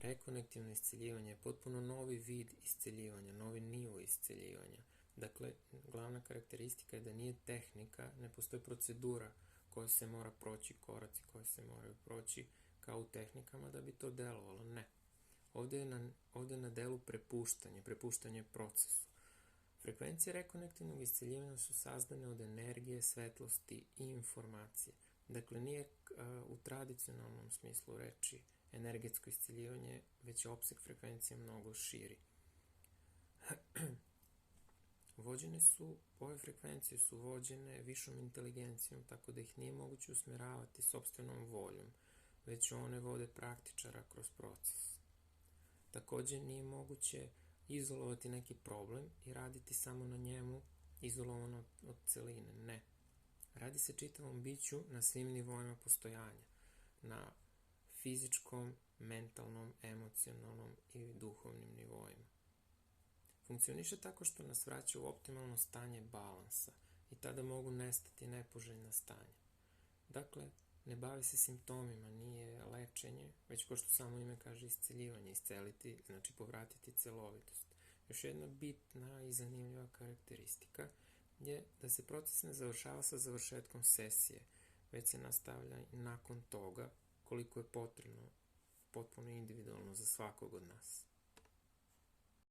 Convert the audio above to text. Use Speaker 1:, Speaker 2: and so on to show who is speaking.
Speaker 1: Rekonektivno isceljivanje je potpuno novi vid isceljivanja, novi nivo isceljivanja. Dakle, glavna karakteristika je da nije tehnika, ne postoji procedura koja se mora proći, koraci koji se moraju proći kao u tehnikama da bi to delovalo. Ne. Ovde je na delu prepuštanje procesu. Frekvencije rekonektivnog isceljivanja su sazdane od energije, svetlosti i informacije. Dakle, nije u tradicionalnom smislu reči energetsko isceljivanje, već je opseg frekvencije mnogo širi. Ove frekvencije su vođene višom inteligencijom, tako da ih nije moguće usmeravati sopstvenom voljom, već one vode praktičara kroz proces. Takođe, nije moguće izolovati neki problem i raditi samo na njemu izolovano od celine. Ne. Radi se čitavom biću na svim nivoima postojanja, na fizičkom, mentalnom, emocionalnom i duhovnim nivoima. Funkcioniše tako što nas vraća u optimalno stanje balansa i tada mogu nestati nepoželjna stanja. Dakle, ne bavi se simptomima, nije lečenje, već ko što samo ime kaže isceljivanje, isceliti, znači povratiti celovitost. Još jedna bitna i zanimljiva karakteristika je da se proces ne završava sa završetkom sesije, već se nastavlja nakon toga koliko je potrebno, potpuno individualno za svakog od nas.